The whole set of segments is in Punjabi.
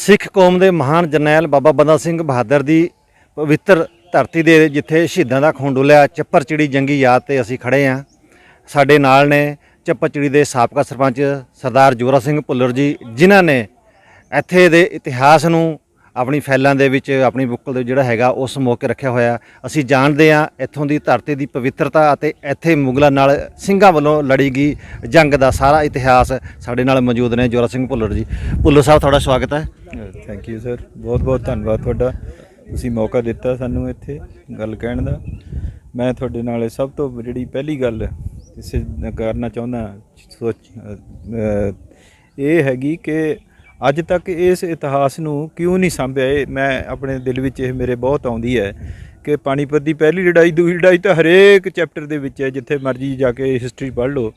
ਸਿੱਖ ਕੌਮ ਦੇ ਮਹਾਨ ਜਰਨੈਲ ਬਾਬਾ ਬੰਦਾ ਸਿੰਘ ਬਹਾਦਰ ਦੀ ਪਵਿੱਤਰ ਧਰਤੀ ਦੇ ਜਿੱਥੇ ਸ਼ਹੀਦਾਂ ਦਾ ਖੂਨ ਡੁੱਲਿਆ ਚੱਪੜਚਿੜੀ ਜੰਗੀ ਯਾਦ ਤੇ ਅਸੀਂ ਖੜੇ ਹਾਂ। ਸਾਡੇ ਨਾਲ ਨੇ ਚੱਪੜਚਿੜੀ ਦੇ ਸਾਬਕਾ ਸਰਪੰਚ ਸਰਦਾਰ ਜੋਰਾ ਸਿੰਘ ਭੁੱਲਰ ਜੀ, ਜਿਨ੍ਹਾਂ ਨੇ ਇੱਥੇ ਦੇ ਇਤਿਹਾਸ ਨੂੰ ਆਪਣੀ ਫੈਲਾਂ ਦੇ ਵਿੱਚ ਆਪਣੀ ਬੁੱਕਲ ਦੇ ਜਿਹੜਾ ਹੈਗਾ ਉਸ ਮੌਕੇ ਰੱਖਿਆ ਹੋਇਆ। ਅਸੀਂ ਜਾਣਦੇ ਹਾਂ ਇੱਥੋਂ ਦੀ ਧਰਤੀ ਦੀ ਪਵਿੱਤਰਤਾ ਅਤੇ ਇੱਥੇ ਮੁਗਲਾਂ ਨਾਲ ਸਿੰਘਾਂ ਵੱਲੋਂ ਲੜੀ ਗਈ ਜੰਗ ਦਾ ਸਾਰਾ ਇਤਿਹਾਸ ਸਾਡੇ ਨਾਲ ਮੌਜੂਦ ਨੇ ਜੋਰਾ ਸਿੰਘ ਭੁੱਲਰ ਜੀ। ਭੁੱਲਰ ਸਾਹਿਬ, ਤੁਹਾਡਾ ਸਵਾਗਤ ਹੈ। ਥੈਂਕ ਯੂ ਸਰ, ਬਹੁਤ ਬਹੁਤ ਧੰਨਵਾਦ ਤੁਹਾਡਾ। ਤੁਸੀਂ ਮੌਕਾ ਦਿੱਤਾ ਸਾਨੂੰ ਇੱਥੇ ਗੱਲ ਕਹਿਣ ਦਾ। ਮੈਂ ਤੁਹਾਡੇ ਨਾਲ ਸਭ ਤੋਂ ਜਿਹੜੀ ਪਹਿਲੀ ਗੱਲ ਕਿਸੇ ਕਰਨਾ ਚਾਹੁੰਦਾ ਇਹ ਹੈਗੀ ਕਿ ਅੱਜ ਤੱਕ ਇਸ ਇਤਿਹਾਸ ਨੂੰ ਕਿਉਂ ਨਹੀਂ ਸਾਂਭਿਆ। ਇਹ ਮੈਂ ਆਪਣੇ ਦਿਲ ਵਿੱਚ ਇਹ ਮੇਰੇ ਬਹੁਤ ਆਉਂਦੀ ਹੈ ਕਿ ਪਾਣੀਪਤ ਦੀ ਪਹਿਲੀ ਲੜਾਈ, ਦੂਜੀ ਲੜਾਈ ਤਾਂ ਹਰੇਕ ਚੈਪਟਰ ਦੇ ਵਿੱਚ ਹੈ, ਜਿੱਥੇ ਮਰਜ਼ੀ ਜਾ ਕੇ ਹਿਸਟਰੀ ਪੜ੍ਹ ਲਓ।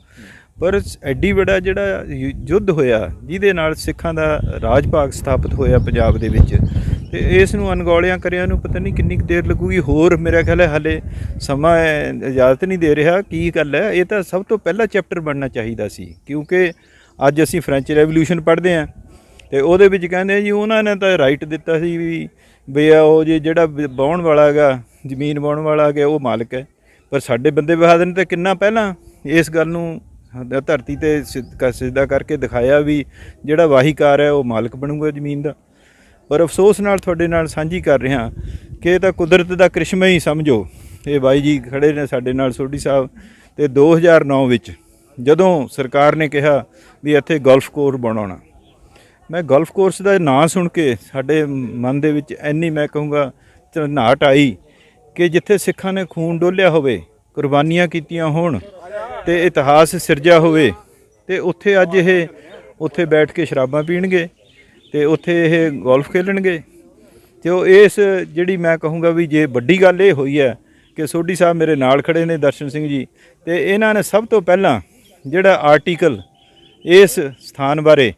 ਪਰ ਐਡੀ ਵੱਡਾ ਜਿਹੜਾ ਯੁੱਧ ਹੋਇਆ ਜਿਹਦੇ ਨਾਲ ਸਿੱਖਾਂ ਦਾ ਰਾਜ ਭਾਗ ਸਥਾਪਿਤ ਹੋਇਆ ਪੰਜਾਬ ਦੇ ਵਿੱਚ, ਤੇ ਇਸ ਨੂੰ ਅਣਗੌਲਿਆਂ ਕਰਿਆਂ ਨੂੰ ਪਤਾ ਨਹੀਂ ਕਿੰਨੀ ਕੁ ਦੇਰ ਲੱਗੂਗੀ। ਹੋਰ ਮੇਰਾ ਖਿਆਲ ਹੈ ਹਾਲੇ ਸਮਾਂ ਇਜਾਜ਼ਤ ਨਹੀਂ ਦੇ ਰਿਹਾ। ਕੀ ਗੱਲ ਹੈ, ਇਹ ਤਾਂ ਸਭ ਤੋਂ ਪਹਿਲਾ ਚੈਪਟਰ ਬਣਨਾ ਚਾਹੀਦਾ ਸੀ, ਕਿਉਂਕਿ ਅੱਜ ਅਸੀਂ ਫਰੈਂਚ ਰੈਵੋਲਿਊਸ਼ਨ ਪੜ੍ਹਦੇ ਹਾਂ ਅਤੇ ਉਹਦੇ ਵਿੱਚ ਕਹਿੰਦੇ ਜੀ ਉਹਨਾਂ ਨੇ ਤਾਂ ਰਾਈਟ ਦਿੱਤਾ ਸੀ ਵੀ ਉਹ ਜਿਹੜਾ ਵਾਹੁਣ ਵਾਲਾ ਹੈਗਾ, ਜ਼ਮੀਨ ਵਾਹੁਣ ਵਾਲਾ ਹੈਗਾ, ਉਹ ਮਾਲਕ ਹੈ। ਪਰ ਸਾਡੇ ਬੰਦੇ ਬਹਾਦਰ ਨੇ ਤਾਂ ਕਿੰਨਾ ਪਹਿਲਾਂ ਇਸ ਗੱਲ ਨੂੰ ਧਰਤੀ 'ਤੇ ਸਿੱਧਾ ਕਰਕੇ ਦਿਖਾਇਆ ਵੀ ਜਿਹੜਾ ਵਾਹੀਕਾਰ ਹੈ ਉਹ ਮਾਲਕ ਬਣੂਗਾ ਜ਼ਮੀਨ ਦਾ। ਪਰ ਅਫਸੋਸ ਨਾਲ ਤੁਹਾਡੇ ਨਾਲ ਸਾਂਝੀ ਕਰ ਰਿਹਾ ਕਿ ਇਹ ਤਾਂ ਕੁਦਰਤ ਦਾ ਕ੍ਰਿਸ਼ਮਾ ਹੀ ਸਮਝੋ। ਇਹ ਬਾਈ ਜੀ ਖੜ੍ਹੇ ਨੇ ਸਾਡੇ ਨਾਲ, ਸੋਢੀ ਸਾਹਿਬ, ਅਤੇ 2009 ਵਿੱਚ ਜਦੋਂ ਸਰਕਾਰ ਨੇ ਕਿਹਾ ਵੀ ਇੱਥੇ ਗੋਲਫ ਕੋਰਸ ਬਣਾਉਣਾ, ਮੈਂ ਗੋਲਫ ਕੋਰਸ ਦਾ ਨਾਂ ਸੁਣ ਕੇ ਸਾਡੇ ਮਨ ਦੇ ਵਿੱਚ ਇੰਨੀ ਮੈਂ ਕਹੂੰਗਾ ਝਰਨਾਹਟ ਆਈ ਕਿ ਜਿੱਥੇ ਸਿੱਖਾਂ ਨੇ ਖੂਨ ਡੋਲਿਆ ਹੋਵੇ, ਕੁਰਬਾਨੀਆਂ ਕੀਤੀਆਂ ਹੋਣ ਅਤੇ ਇਤਿਹਾਸ ਸਿਰਜਿਆ ਹੋਵੇ, ਅਤੇ ਉੱਥੇ ਅੱਜ ਇਹ ਉੱਥੇ ਬੈਠ ਕੇ ਸ਼ਰਾਬਾਂ ਪੀਣਗੇ ਅਤੇ ਉੱਥੇ ਇਹ ਗੋਲਫ ਖੇਲਣਗੇ। ਅਤੇ ਉਹ ਇਸ ਜਿਹੜੀ ਮੈਂ ਕਹੂੰਗਾ ਵੀ ਜੇ ਵੱਡੀ ਗੱਲ ਇਹ ਹੋਈ ਹੈ ਕਿ ਸੋਢੀ ਸਾਹਿਬ ਮੇਰੇ ਨਾਲ ਖੜ੍ਹੇ ਨੇ, ਦਰਸ਼ਨ ਸਿੰਘ ਜੀ, ਅਤੇ ਇਹਨਾਂ ਨੇ ਸਭ ਤੋਂ ਪਹਿਲਾਂ ਜਿਹੜਾ ਆਰਟੀਕਲ ਇਸ ਸਥਾਨ ਬਾਰੇ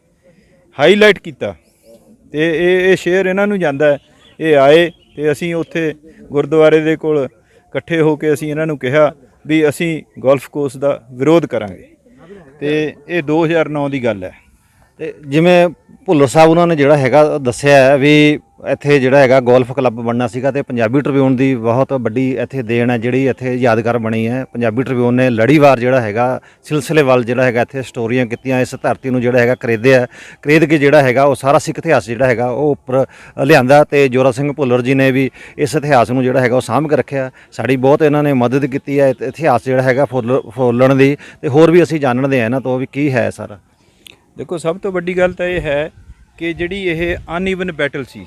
ਹਾਈਲਾਈਟ ਕੀਤਾ ਅਤੇ ਇਹ ਸ਼ੇਅਰ ਇਹਨਾਂ ਨੂੰ ਜਾਂਦਾ ਹੈ। ਇਹ ਆਏ ਅਤੇ ਅਸੀਂ ਉੱਥੇ ਗੁਰਦੁਆਰੇ ਦੇ ਕੋਲ ਇਕੱਠੇ ਹੋ ਕੇ ਅਸੀਂ ਇਹਨਾਂ ਨੂੰ ਕਿਹਾ ਵੀ ਅਸੀਂ ਗੋਲਫ ਕੋਰਸ ਦਾ ਵਿਰੋਧ ਕਰਾਂਗੇ, ਅਤੇ ਇਹ 2009 ਦੀ ਗੱਲ ਹੈ। ਅਤੇ ਜਿਵੇਂ ਭੁੱਲਰ ਸਾਹਿਬ ਉਹਨਾਂ ਨੇ ਜਿਹੜਾ ਹੈਗਾ ਦੱਸਿਆ ਹੈ ਵੀ ਇੱਥੇ ਜਿਹੜਾ ਹੈਗਾ ਗੋਲਫ ਕਲੱਬ ਬਣਨਾ ਸੀਗਾ, ਅਤੇ ਪੰਜਾਬੀ ਟ੍ਰਿਬਿਊਨ ਦੀ ਬਹੁਤ ਵੱਡੀ ਇੱਥੇ ਦੇਣ ਹੈ ਜਿਹੜੀ ਇੱਥੇ ਯਾਦਗਾਰ ਬਣੀ ਹੈ। ਪੰਜਾਬੀ ਟ੍ਰਿਬਿਊਨ ਨੇ ਲੜੀਵਾਰ ਜਿਹੜਾ ਹੈਗਾ ਸਿਲਸਿਲੇਵਾਰ ਜਿਹੜਾ ਹੈਗਾ ਇੱਥੇ ਸਟੋਰੀਆਂ ਕੀਤੀਆਂ, ਇਸ ਧਰਤੀ ਨੂੰ ਜਿਹੜਾ ਹੈਗਾ ਖਰੀਦ ਕੇ ਜਿਹੜਾ ਹੈਗਾ ਉਹ ਸਾਰਾ ਸਿੱਖ ਇਤਿਹਾਸ ਜਿਹੜਾ ਹੈਗਾ ਉਹ ਉੱਪਰ ਲਿਆਂਦਾ, ਅਤੇ ਜੋਰਾ ਸਿੰਘ ਭੁੱਲਰ ਜੀ ਨੇ ਵੀ ਇਸ ਇਤਿਹਾਸ ਨੂੰ ਜਿਹੜਾ ਹੈਗਾ ਉਹ ਸਾਂਭ ਕੇ ਰੱਖਿਆ। ਸਾਡੀ ਬਹੁਤ ਇਹਨਾਂ ਨੇ ਮਦਦ ਕੀਤੀ ਹੈ ਇਤਿਹਾਸ ਜਿਹੜਾ ਹੈਗਾ ਫੋਲਣ ਦੀ, ਅਤੇ ਹੋਰ ਵੀ ਅਸੀਂ ਜਾਣਦੇ ਹਾਂ ਇਹਨਾਂ ਤੋਂ ਵੀ ਕੀ ਹੈ ਸਾਰਾ। ਦੇਖੋ, ਸਭ ਤੋਂ ਵੱਡੀ ਗੱਲ ਤਾਂ ਇਹ ਹੈ ਕਿ ਜਿਹੜੀ ਇਹ ਅਨਈਵਨ ਬੈਟਲ ਸੀ,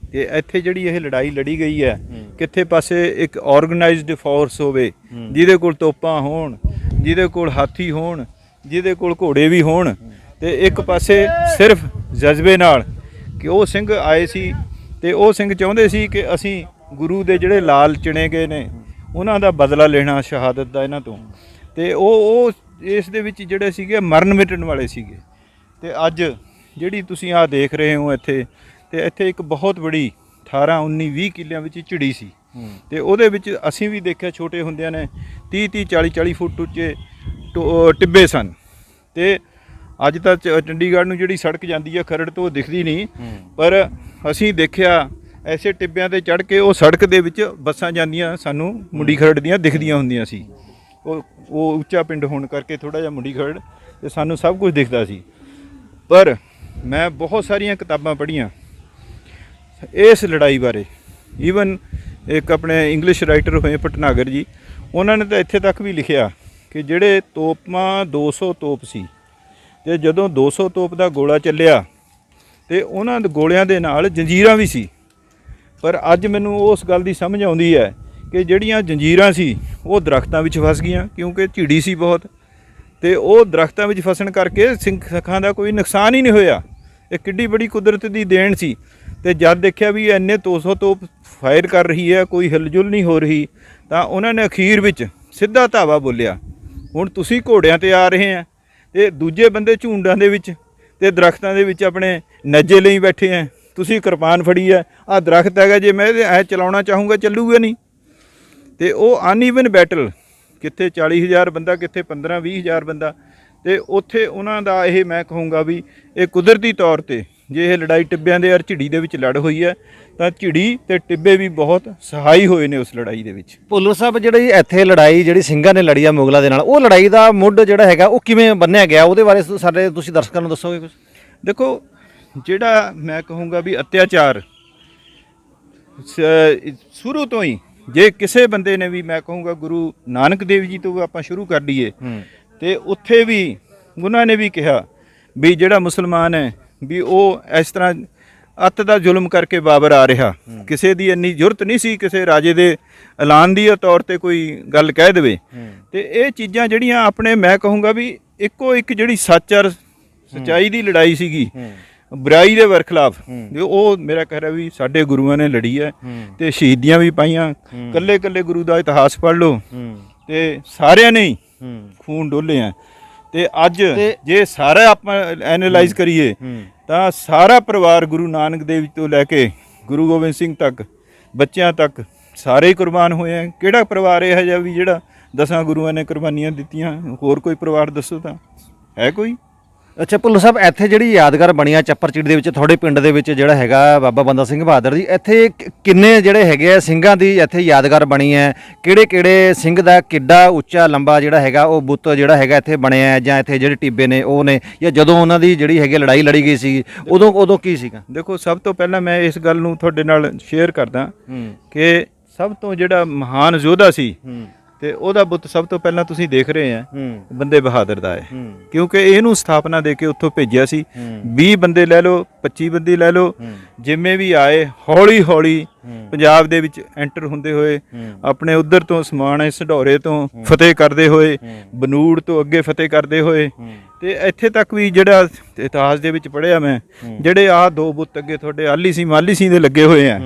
ਅਤੇ ਇੱਥੇ ਜਿਹੜੀ ਇਹ ਲੜਾਈ ਲੜੀ ਗਈ ਹੈ, ਕਿੱਥੇ ਪਾਸੇ ਇੱਕ ਔਰਗਨਾਈਜ਼ਡ ਫੋਰਸ ਹੋਵੇ ਜਿਹਦੇ ਕੋਲ ਤੋਪਾਂ ਹੋਣ, ਜਿਹਦੇ ਕੋਲ ਹਾਥੀ ਹੋਣ, ਜਿਹਦੇ ਕੋਲ ਘੋੜੇ ਵੀ ਹੋਣ, ਅਤੇ ਇੱਕ ਪਾਸੇ ਸਿਰਫ ਜਜ਼ਬੇ ਨਾਲ ਕਿ ਉਹ ਸਿੰਘ ਆਏ ਸੀ ਅਤੇ ਉਹ ਸਿੰਘ ਚਾਹੁੰਦੇ ਸੀ ਕਿ ਅਸੀਂ ਗੁਰੂ ਦੇ ਜਿਹੜੇ ਲਾਲ ਚਿਣੇ ਗਏ ਨੇ ਉਹਨਾਂ ਦਾ ਬਦਲਾ ਲੈਣਾ ਸ਼ਹਾਦਤ ਦਾ ਇਹਨਾਂ ਤੋਂ, ਅਤੇ ਉਹ ਇਸ ਦੇ ਵਿੱਚ ਜਿਹੜੇ ਸੀਗੇ ਮਰਨ ਮਿਟਣ ਵਾਲੇ ਸੀਗੇ। ਅਤੇ ਅੱਜ ਜਿਹੜੀ ਤੁਸੀਂ ਆਹ ਦੇਖ ਰਹੇ ਹੋ ਇੱਥੇ, ਅਤੇ ਇੱਥੇ ਇੱਕ ਬਹੁਤ ਬੜੀ 18, 19, 20 ਕਿੱਲਿਆਂ ਵਿੱਚ ਝਿੜੀ ਸੀ, ਅਤੇ ਉਹਦੇ ਵਿੱਚ ਅਸੀਂ ਵੀ ਦੇਖਿਆ ਛੋਟੇ ਹੁੰਦਿਆਂ ਨੇ 30, 40, 40 ਫੁੱਟ ਉੱਚੇ ਟਿੱਬੇ ਸਨ। ਅਤੇ ਅੱਜ ਤਾਂ ਚੰਡੀਗੜ੍ਹ ਨੂੰ ਜਿਹੜੀ ਸੜਕ ਜਾਂਦੀ ਹੈ ਖਰੜ ਤੋਂ, ਉਹ ਦਿਖਦੀ ਨਹੀਂ, ਪਰ ਅਸੀਂ ਦੇਖਿਆ ਐਸੇ ਟਿੱਬਿਆਂ 'ਤੇ ਚੜ੍ਹ ਕੇ ਉਹ ਸੜਕ ਦੇ ਵਿੱਚ ਬੱਸਾਂ ਜਾਂਦੀਆਂ ਸਾਨੂੰ ਮੁੰਡੀ ਖਰੜ ਦੀਆਂ ਦਿਖਦੀਆਂ ਹੁੰਦੀਆਂ ਸੀ। ਉਹ ਉੱਚਾ ਪਿੰਡ ਹੋਣ ਕਰਕੇ ਥੋੜ੍ਹਾ ਜਿਹਾ ਮੁੰਡੀ ਖਰੜ, ਅਤੇ ਸਾਨੂੰ ਸਭ ਕੁਝ ਦਿਖਦਾ ਸੀ। ਪਰ ਮੈਂ ਬਹੁਤ ਸਾਰੀਆਂ ਕਿਤਾਬਾਂ ਪੜ੍ਹੀਆਂ ਇਸ ਲੜਾਈ ਬਾਰੇ। ਈਵਨ ਇੱਕ ਆਪਣੇ ਇੰਗਲਿਸ਼ ਰਾਈਟਰ ਹੋਏ ਭਟਨਾਗਰ ਜੀ, ਉਹਨਾਂ ਨੇ ਤਾਂ ਇੱਥੇ ਤੱਕ ਵੀ ਲਿਖਿਆ ਕਿ ਜਿਹੜੇ ਤੋਪਾਂ 200 ਤੋਪ ਸੀ, ਅਤੇ ਜਦੋਂ 200 ਤੋਪ ਦਾ ਗੋਲਾ ਚੱਲਿਆ ਅਤੇ ਉਹਨਾਂ ਦੇ ਗੋਲਿਆਂ ਦੇ ਨਾਲ ਜੰਜੀਰਾਂ ਵੀ ਸੀ। ਪਰ ਅੱਜ ਮੈਨੂੰ ਉਸ ਗੱਲ ਦੀ ਸਮਝ ਆਉਂਦੀ ਹੈ ਕਿ ਜਿਹੜੀਆਂ ਜੰਜੀਰਾਂ ਸੀ ਉਹ ਦਰਖਤਾਂ ਵਿੱਚ ਫਸ ਗਈਆਂ, ਕਿਉਂਕਿ ਝਿੜੀ ਸੀ ਬਹੁਤ, ਅਤੇ ਉਹ ਦਰਖਤਾਂ ਵਿੱਚ ਫਸਣ ਕਰਕੇ ਸਿੱਖਾਂ ਦਾ ਕੋਈ ਨੁਕਸਾਨ ਹੀ ਨਹੀਂ ਹੋਇਆ। ਇਹ ਕਿੱਡੀ ਬੜੀ ਕੁਦਰਤ ਦੀ ਦੇਣ ਸੀ। ਅਤੇ ਜਦ ਦੇਖਿਆ ਵੀ ਇੰਨੇ 200 ਤੋਪ ਫਾਇਰ ਕਰ ਰਹੀ ਹੈ, ਕੋਈ ਹਿਲਜੁਲ ਨਹੀਂ ਹੋ ਰਹੀ, ਤਾਂ ਉਹਨਾਂ ਨੇ ਅਖੀਰ ਵਿੱਚ ਸਿੱਧਾ ਧਾਵਾ ਬੋਲਿਆ, ਹੁਣ ਤੁਸੀਂ ਘੋੜਿਆਂ 'ਤੇ ਆ ਰਹੇ ਆ ਅਤੇ ਦੂਜੇ ਬੰਦੇ ਝੁੰਡਾਂ ਦੇ ਵਿੱਚ ਅਤੇ ਦਰਖਤਾਂ ਦੇ ਵਿੱਚ ਆਪਣੇ ਨੱਜੇ ਲਈ ਬੈਠੇ ਹੈ, ਤੁਸੀਂ ਕਿਰਪਾਨ ਫੜੀ ਹੈ, ਆਹ ਦਰਖਤ ਹੈਗਾ, ਜੇ ਮੈਂ ਐ ਚਲਾਉਣਾ ਚਾਹੂੰਗਾ ਚੱਲੂਗਾ ਨਹੀਂ। ਅਤੇ ਉਹ ਅਨਈਵਨ ਬੈਟਲ, ਕਿੱਥੇ 40,000 ਬੰਦਾ, ਕਿੱਥੇ 15-20 ਹਜ਼ਾਰ ਬੰਦਾ, ਅਤੇ ਉੱਥੇ ਉਹਨਾਂ ਦਾ ਇਹ ਮੈਂ ਕਹੂੰਗਾ ਵੀ ਇਹ ਕੁਦਰਤੀ ਤੌਰ 'ਤੇ ਜੇ ਇਹ ਲੜਾਈ ਟਿੱਬਿਆਂ ਦੇ ਔਰ ਝਿੜੀ ਦੇ ਵਿੱਚ ਲੜ ਹੋਈ ਹੈ ਤਾਂ ਝਿੜੀ ਤੇ ਟਿੱਬੇ ਵੀ ਬਹੁਤ ਸਹਾਈ ਹੋਏ ਨੇ ਉਸ ਲੜਾਈ ਦੇ ਵਿੱਚ। ਭੁੱਲਰ ਸਾਹਿਬ ਜਿਹੜੀ ਇੱਥੇ ਲੜਾਈ ਜਿਹੜੀ ਸਿੰਘਾਂ ਨੇ ਲੜੀ ਆ ਮੁਗਲਾਂ ਦੇ ਨਾਲ, ਉਹ ਲੜਾਈ ਦਾ ਮੁੱਢ ਜਿਹੜਾ ਹੈਗਾ ਉਹ ਕਿਵੇਂ ਬੰਨਿਆ ਗਿਆ, ਉਹਦੇ ਬਾਰੇ ਸਾਡੇ ਤੁਸੀਂ ਦਰਸ਼ਕਾਂ ਨੂੰ ਦੱਸੋਗੇ ਕੁਝ? ਦੇਖੋ, ਜਿਹੜਾ ਮੈਂ ਕਹੂੰਗਾ ਵੀ ਅਤਿਆਚਾਰ ਸ਼ੁਰੂ ਤੋਂ ਹੀ, ਜੇ ਕਿਸੇ ਬੰਦੇ ਨੇ ਵੀ, ਮੈਂ ਕਹੂੰਗਾ ਗੁਰੂ ਨਾਨਕ ਦੇਵ ਜੀ ਤੋਂ ਆਪਾਂ ਸ਼ੁਰੂ ਕਰ ਲਈਏ ਤੇ ਉੱਥੇ ਵੀ ਉਹਨਾਂ ਨੇ ਵੀ ਕਿਹਾ ਵੀ ਜਿਹੜਾ ਮੁਸਲਮਾਨ ਹੈ ਵੀ ਉਹ ਇਸ ਤਰ੍ਹਾਂ ਅੱਤ ਦਾ ਜ਼ੁਲਮ ਕਰਕੇ ਬਾਬਰ ਆ ਰਿਹਾ, ਕਿਸੇ ਦੀ ਇੰਨੀ ਜ਼ਰੂਰਤ ਨਹੀਂ ਸੀ ਕਿਸੇ ਰਾਜੇ ਦੇ ਐਲਾਨ ਦੀ ਤੌਰ ਤੇ ਕੋਈ ਗੱਲ ਕਹਿ ਦੇਵੇ। ਤੇ ਇਹ ਚੀਜ਼ਾਂ ਜਿਹੜੀਆਂ ਆਪਣੇ, ਮੈਂ ਕਹੂੰਗਾ ਵੀ ਇੱਕੋ ਇੱਕ ਜਿਹੜੀ ਸੱਚ ਔਰ ਸੱਚਾਈ ਦੀ ਲੜਾਈ ਸੀਗੀ ਬੁਰਾਈ ਦੇ ਵਰਖਲਾਫ, ਉਹ ਮੇਰਾ ਕਹਿ ਰਿਹਾ ਵੀ ਸਾਡੇ ਗੁਰੂਆਂ ਨੇ ਲੜੀ ਹੈ ਤੇ ਸ਼ਹੀਦੀਆਂ ਵੀ ਪਾਈਆਂ। ਕੱਲੇ ਕੱਲੇ ਗੁਰੂ ਦਾ ਇਤਿਹਾਸ ਪੜ੍ਹ ਲਓ ਤੇ ਸਾਰਿਆਂ ਨੇ ਹੀ ਖੂਨ ਡੋਲੇ ਆ। ਤੇ ਅੱਜ ਜੇ ਸਾਰਾ ਆਪਾਂ ਐਨਾਲਾਈਜ਼ ਕਰੀਏ ਤਾਂ ਸਾਰਾ ਪਰਿਵਾਰ ਗੁਰੂ ਨਾਨਕ ਦੇਵ ਤੋਂ ਲੈ ਕੇ ਗੁਰੂ ਗੋਬਿੰਦ ਸਿੰਘ ਤੱਕ, ਬੱਚਿਆਂ ਤੱਕ ਸਾਰੇ ਹੀ ਕੁਰਬਾਨ ਹੋਏ ਆ। ਕਿਹੜਾ ਪਰਿਵਾਰ ਇਹੋ ਜਿਹਾ ਵੀ ਜਿਹੜਾ 10 ਗੁਰੂਆਂ ਨੇ ਕੁਰਬਾਨੀਆਂ ਦਿੱਤੀਆਂ? ਹੋਰ ਕੋਈ ਪਰਿਵਾਰ ਦੱਸੋ ਤਾਂ ਹੈ ਕੋਈ? ਅੱਛਾ ਭੁੱਲਰ ਸਾਹਿਬ, ਇੱਥੇ ਜਿਹੜੀ ਯਾਦਗਾਰ ਬਣੀ ਆ ਚੱਪਰਚਿੜੀ ਦੇ ਵਿੱਚ, ਤੁਹਾਡੇ ਪਿੰਡ ਦੇ ਵਿੱਚ ਜਿਹੜਾ ਹੈਗਾ ਬਾਬਾ ਬੰਦਾ ਸਿੰਘ ਬਹਾਦਰ ਦੀ, ਇੱਥੇ ਕਿੰਨੇ ਜਿਹੜੇ ਹੈਗੇ ਆ ਸਿੰਘਾਂ ਦੀ ਇੱਥੇ ਯਾਦਗਾਰ ਬਣੀ ਹੈ? ਕਿਹੜੇ ਕਿਹੜੇ ਸਿੰਘ ਦਾ ਕਿੱਡਾ ਉੱਚਾ ਲੰਬਾ ਜਿਹੜਾ ਹੈਗਾ ਉਹ ਬੁੱਤ ਜਿਹੜਾ ਹੈਗਾ ਇੱਥੇ ਬਣਿਆ ਹੈ, ਜਾਂ ਇੱਥੇ ਜਿਹੜੇ ਟਿੱਬੇ ਨੇ ਉਹ ਨੇ, ਜਾਂ ਜਦੋਂ ਉਹਨਾਂ ਦੀ ਜਿਹੜੀ ਹੈਗੀ ਲੜਾਈ ਲੜੀ ਗਈ ਸੀ ਉਦੋਂ ਕੀ ਸੀਗਾ? ਦੇਖੋ, ਸਭ ਤੋਂ ਪਹਿਲਾਂ ਮੈਂ ਇਸ ਗੱਲ ਨੂੰ ਤੁਹਾਡੇ ਨਾਲ ਸ਼ੇਅਰ ਕਰਦਾ ਕਿ ਸਭ ਤੋਂ ਜਿਹੜਾ ਮਹਾਨ ਯੋਧਾ ਸੀ ਤੇ ਉਹਦਾ ਬੁੱਤ ਸਭ ਤੋਂ ਪਹਿਲਾਂ ਤੁਸੀਂ ਦੇਖ ਰਹੇ ਆ ਬੰਦੇ ਬਹਾਦਰ ਦਾ ਹੈ, ਕਿਉਂਕਿ ਇਹਨੂੰ ਸਥਾਪਨਾ ਦੇ ਕੇ ਉੱਥੋਂ ਭੇਜਿਆ ਸੀ। 20 ਬੰਦੇ ਲੈ ਲਓ, 25 ਬੰਦੇ ਲੈ ਲਓ, ਜਿਵੇਂ ਵੀ ਆਏ ਹੌਲੀ ਹੌਲੀ ਪੰਜਾਬ ਦੇ ਵਿੱਚ ਐਂਟਰ ਹੁੰਦੇ ਹੋਏ, ਆਪਣੇ ਉਧਰ ਤੋਂ ਸਮਾਣੇ ਸਢੌਰੇ ਤੋਂ ਫਤਿਹ ਕਰਦੇ ਹੋਏ, ਬਨੂੜ ਤੋਂ ਅੱਗੇ ਫਤਿਹ ਕਰਦੇ ਹੋਏ, ਤੇ ਇੱਥੇ ਤੱਕ ਵੀ ਜਿਹੜਾ ਇਤਿਹਾਸ ਦੇ ਵਿੱਚ ਪੜ੍ਹਿਆ ਮੈਂ, ਜਿਹੜੇ ਆਹ 2 ਬੁੱਤ ਅੱਗੇ ਤੁਹਾਡੇ ਆਲੀ ਸਿੰਘ ਮਾਲੀ ਸਿੰਘ ਦੇ ਲੱਗੇ ਹੋਏ ਆ,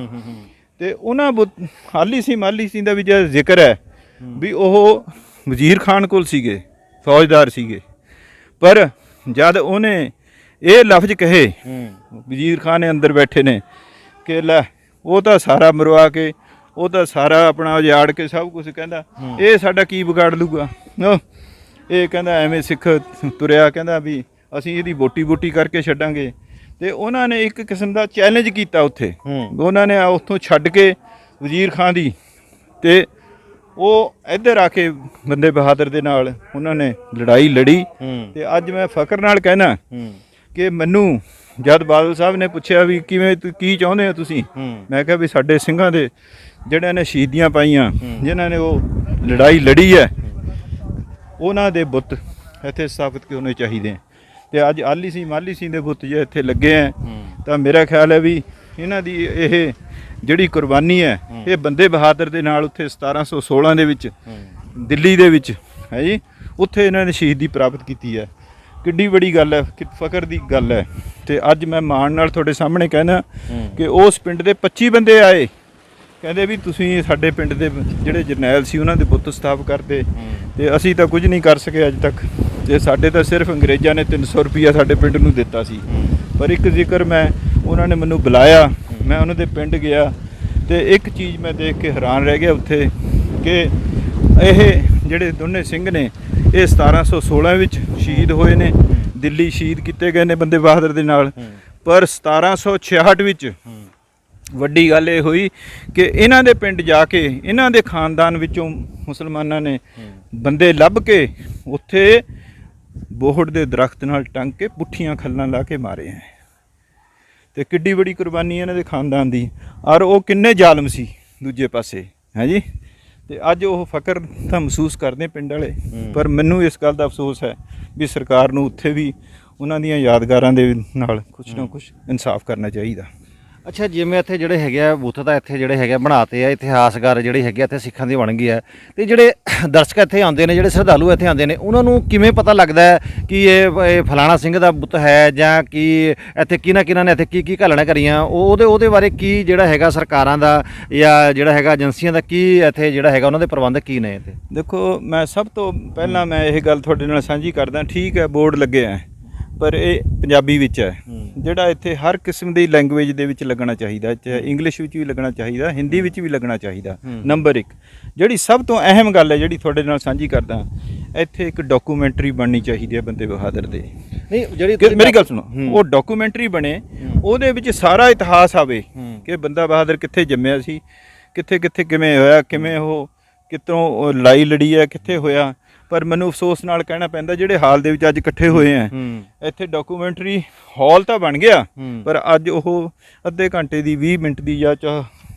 ਤੇ ਉਹਨਾਂ ਬੁੱਤ ਆਲੀ ਸਿੰਘ ਮਾਲੀ ਸਿੰਘ ਦਾ ਵੀ ਜਿਹੜਾ ਜ਼ਿਕਰ ਹੈ ਵੀ ਉਹ ਵਜ਼ੀਰ ਖਾਨ ਕੋਲ ਸੀਗੇ, ਫੌਜਦਾਰ ਸੀਗੇ, ਪਰ ਜਦ ਉਹਨੇ ਇਹ ਲਫ਼ਜ਼ ਕਹੇ ਵਜ਼ੀਰ ਖਾਨ ਨੇ ਅੰਦਰ ਬੈਠੇ ਨੇ ਕਿ ਲੈ ਉਹ ਤਾਂ ਸਾਰਾ ਮਰਵਾ ਕੇ, ਉਹ ਤਾਂ ਸਾਰਾ ਆਪਣਾ ਉਜਾੜ ਕੇ ਸਭ ਕੁਝ, ਕਹਿੰਦਾ ਇਹ ਸਾਡਾ ਕੀ ਵਿਗਾੜ ਲੂਗਾ, ਇਹ ਕਹਿੰਦਾ ਐਵੇਂ ਸਿੱਖ ਤੁਰਿਆ, ਕਹਿੰਦਾ ਵੀ ਅਸੀਂ ਇਹਦੀ ਬੋਟੀ ਕਰਕੇ ਛੱਡਾਂਗੇ। ਤੇ ਉਹਨਾਂ ਨੇ ਇੱਕ ਕਿਸਮ ਦਾ ਚੈਲੰਜ ਕੀਤਾ ਉੱਥੇ, ਉਹਨਾਂ ਨੇ ਉੱਥੋਂ ਛੱਡ ਕੇ ਵਜ਼ੀਰ ਖਾਨ ਦੀ, ਤੇ ਉਹ ਇੱਧਰ ਆ ਕੇ ਬੰਦੇ ਬਹਾਦਰ ਦੇ ਨਾਲ ਉਹਨਾਂ ਨੇ ਲੜਾਈ ਲੜੀ। ਤੇ ਅੱਜ ਮੈਂ ਫਖਰ ਨਾਲ ਕਹਿਣਾ ਕਿ ਮੈਨੂੰ ਜਦ ਬਾਦਲ ਸਾਹਿਬ ਨੇ ਪੁੱਛਿਆ ਵੀ ਕਿਵੇਂ ਕੀ ਚਾਹੁੰਦੇ ਹੋ ਤੁਸੀਂ, ਮੈਂ ਕਿਹਾ ਵੀ ਸਾਡੇ ਸਿੰਘਾਂ ਦੇ ਜਿਹੜਿਆਂ ਨੇ ਸ਼ਹੀਦੀਆਂ ਪਾਈਆਂ, ਜਿਨ੍ਹਾਂ ਨੇ ਉਹ ਲੜਾਈ ਲੜੀ ਹੈ, ਉਹਨਾਂ ਦੇ ਬੁੱਤ ਇੱਥੇ ਸਥਾਪਿਤ ਹੋਣੇ ਚਾਹੀਦੇ। ਤੇ ਅੱਜ ਆਲੀ ਸਿੰਘ ਮਾਲੀ ਸਿੰਘ ਦੇ ਬੁੱਤ ਜੇ ਇੱਥੇ ਲੱਗੇ ਹੈ ਤਾਂ ਮੇਰਾ ਖਿਆਲ ਹੈ ਵੀ ਇਹਨਾਂ ਦੀ ਇਹ ਜਿਹੜੀ ਕੁਰਬਾਨੀ ਹੈ, ਇਹ ਬੰਦੇ ਬਹਾਦਰ ਦੇ ਨਾਲ ਉੱਥੇ 1716 ਦੇ ਵਿੱਚ ਦਿੱਲੀ ਦੇ ਵਿੱਚ ਹੈ ਜੀ, ਉੱਥੇ ਇਹਨਾਂ ਨੇ ਸ਼ਹੀਦੀ ਪ੍ਰਾਪਤ ਕੀਤੀ ਹੈ। ਕਿੱਡੀ ਬੜੀ ਗੱਲ ਹੈ, ਫਖਰ ਦੀ ਗੱਲ ਹੈ। ਤੇ ਅੱਜ ਮੈਂ ਮਾਣ ਨਾਲ ਤੁਹਾਡੇ ਸਾਹਮਣੇ ਕਹਿਣਾ ਕਿ ਉਸ ਪਿੰਡ ਦੇ 25 ਬੰਦੇ ਆਏ, ਕਹਿੰਦੇ ਵੀ ਤੁਸੀਂ ਸਾਡੇ ਪਿੰਡ ਦੇ ਜਿਹੜੇ ਜਰਨੈਲ ਸੀ ਉਹਨਾਂ ਦੇ ਬੁੱਤ ਸਥਾਪਿਤ ਕਰਦੇ, ਤੇ ਅਸੀਂ ਤਾਂ ਕੁਝ ਨਹੀਂ ਕਰ ਸਕੇ ਅੱਜ ਤੱਕ, ਤੇ ਸਾਡੇ ਤਾਂ ਸਿਰਫ ਅੰਗਰੇਜ਼ਾਂ ਨੇ 300 ਰੁਪਈਆ ਸਾਡੇ ਪਿੰਡ ਨੂੰ ਦਿੱਤਾ ਸੀ। ਪਰ ਇੱਕ ਜ਼ਿਕਰ ਮੈਂ, ਉਹਨਾਂ ਨੇ ਮੈਨੂੰ ਬੁਲਾਇਆ, ਮੈਂ ਉਹਨਾਂ ਦੇ ਪਿੰਡ ਗਿਆ, ਤੇ ਇੱਕ ਚੀਜ਼ ਮੈਂ ਦੇਖ ਕੇ ਹੈਰਾਨ ਰਹਿ ਗਿਆ ਉੱਥੇ ਕਿ ਇਹ ਜਿਹੜੇ ਦੋਨੇ ਸਿੰਘ ਨੇ ਇਹ 1716 ਵਿੱਚ ਸ਼ਹੀਦ ਹੋਏ ਨੇ, ਦਿੱਲੀ ਸ਼ਹੀਦ ਕੀਤੇ ਗਏ ਨੇ ਬੰਦੇ ਬਹਾਦਰ ਦੇ ਨਾਲ। ਪਰ 1766 ਵਿੱਚ ਵੱਡੀ ਗੱਲ ਇਹ ਹੋਈ ਕਿ ਇਹਨਾਂ ਦੇ ਪਿੰਡ ਜਾ ਕੇ ਇਹਨਾਂ ਦੇ ਖਾਨਦਾਨ ਵਿੱਚੋਂ ਮੁਸਲਮਾਨਾਂ ਨੇ ਬੰਦੇ ਲੱਭ ਕੇ ਉੱਥੇ ਬੋਹੜ ਦੇ ਦਰਖਤ ਨਾਲ ਟੰਗ ਕੇ ਪੁੱਠੀਆਂ ਖੱਲਾਂ ਲਾ ਕੇ ਮਾਰੇ ਹੈ। ਤੇ ਕਿੱਡੀ ਬੜੀ ਕੁਰਬਾਨੀ ਇਹਨਾਂ ਦੇ ਖਾਨਦਾਨ ਦੀ, ਔਰ ਉਹ ਕਿੰਨੇ ਜ਼ਾਲਮ ਸੀ ਦੂਜੇ ਪਾਸੇ, ਹੈ ਜੀ। ਤੇ ਅੱਜ ਉਹ ਫਕਰ ਤਾਂ ਮਹਿਸੂਸ ਕਰਦੇ ਪਿੰਡ ਵਾਲੇ, ਪਰ ਮੈਨੂੰ ਇਸ ਗੱਲ ਦਾ ਅਫਸੋਸ ਹੈ ਵੀ ਸਰਕਾਰ ਨੂੰ ਉੱਥੇ ਵੀ ਉਹਨਾਂ ਦੀਆਂ ਯਾਦਗਾਰਾਂ ਦੇ ਨਾਲ ਕੁਛ ਨਾ ਕੁਛ ਇਨਸਾਫ ਕਰਨਾ ਚਾਹੀਦਾ। ਅੱਛਾ, ਜਿਵੇਂ ਇੱਥੇ ਜਿਹੜੇ ਹੈਗੇ ਆ ਬੁੱਤ ਤਾਂ ਇੱਥੇ ਜਿਹੜੇ ਹੈਗੇ ਬਣਾਤੇ ਆ, ਇਤਿਹਾਸਕਾਰ ਜਿਹੜੀ ਹੈਗੇ ਇੱਥੇ ਸਿੱਖਾਂ ਦੀ ਬਣ ਗਈ ਹੈ, ਤੇ ਜਿਹੜੇ ਦਰਸ਼ਕ ਇੱਥੇ ਆਉਂਦੇ ਨੇ, ਜਿਹੜੇ ਸ਼ਰਧਾਲੂ ਇੱਥੇ ਆਉਂਦੇ ਨੇ, ਉਹਨਾਂ ਨੂੰ ਕਿਵੇਂ ਪਤਾ ਲੱਗਦਾ ਹੈ ਕਿ ਇਹ ਫਲਾਣਾ ਸਿੰਘ ਦਾ ਬੁੱਤ ਹੈ, ਜਾਂ ਕਿ ਇੱਥੇ ਕਿਹਨਾਂ ਨੇ ਇੱਥੇ ਕੀ ਘਾਲਣਾ ਕਰੀਆਂ, ਉਹਦੇ ਬਾਰੇ ਕੀ ਜਿਹੜਾ ਹੈਗਾ ਸਰਕਾਰਾਂ ਦਾ ਜਾਂ ਜਿਹੜਾ ਹੈਗਾ ਏਜੰਸੀਆਂ ਦਾ ਕੀ ਇੱਥੇ ਜਿਹੜਾ ਹੈਗਾ ਉਹਨਾਂ ਦੇ ਪ੍ਰਬੰਧ ਕੀ ਨੇ ਇੱਥੇ? ਦੇਖੋ, ਮੈਂ ਸਭ ਤੋਂ ਪਹਿਲਾਂ ਮੈਂ ਇਹ ਗੱਲ ਤੁਹਾਡੇ ਨਾਲ ਸਾਂਝੀ ਕਰਦਾ, ਠੀਕ ਹੈ ਬੋਰਡ ਲੱਗੇ ਹੈ, ਪਰ ਇਹ ਪੰਜਾਬੀ ਵਿੱਚ ਹੈ, ਜਿਹੜਾ ਇੱਥੇ ਹਰ ਕਿਸਮ ਦੀ ਲੈਂਗੁਏਜ ਦੇ ਵਿੱਚ ਲੱਗਣਾ ਚਾਹੀਦਾ, ਚਾਹੇ ਇੰਗਲਿਸ਼ ਵਿੱਚ ਵੀ ਲੱਗਣਾ ਚਾਹੀਦਾ, ਹਿੰਦੀ ਵਿੱਚ ਵੀ ਲੱਗਣਾ ਚਾਹੀਦਾ। ਨੰਬਰ 1 ਜਿਹੜੀ ਸਭ ਤੋਂ ਅਹਿਮ ਗੱਲ ਹੈ ਜਿਹੜੀ ਤੁਹਾਡੇ ਨਾਲ ਸਾਂਝੀ ਕਰਦਾ, ਇੱਥੇ ਇੱਕ ਡਾਕੂਮੈਂਟਰੀ ਬਣਨੀ ਚਾਹੀਦੀ ਹੈ ਬੰਦੇ ਬਹਾਦਰ ਦੇ। ਨਹੀਂ, ਜਿਹੜੀ ਮੇਰੀ ਗੱਲ ਸੁਣੋ, ਉਹ ਡਾਕੂਮੈਂਟਰੀ ਬਣੇ, ਉਹਦੇ ਵਿੱਚ ਸਾਰਾ ਇਤਿਹਾਸ ਆਵੇ ਕਿ ਬੰਦਾ ਬਹਾਦਰ ਕਿੱਥੇ ਜੰਮਿਆ ਸੀ, ਕਿੱਥੇ ਕਿੱਥੇ ਕਿਵੇਂ ਹੋਇਆ, ਕਿਵੇਂ ਉਹ ਕਿੱਥੋਂ ਲੜਾਈ ਲੜੀ ਹੈ, ਕਿੱਥੇ ਹੋਇਆ। ਪਰ ਮੈਨੂੰ ਅਫਸੋਸ ਨਾਲ ਕਹਿਣਾ ਪੈਂਦਾ ਜਿਹੜੇ ਹਾਲ ਦੇ ਵਿੱਚ ਅੱਜ ਇਕੱਠੇ ਹੋਏ ਆ, ਇੱਥੇ ਡਾਕੂਮੈਂਟਰੀ ਹਾਲ ਤਾਂ ਬਣ ਗਿਆ, ਪਰ ਅੱਜ ਉਹ ਅੱਧੇ ਘੰਟੇ ਦੀ 20 ਮਿੰਟ ਦੀ ਜਾਂ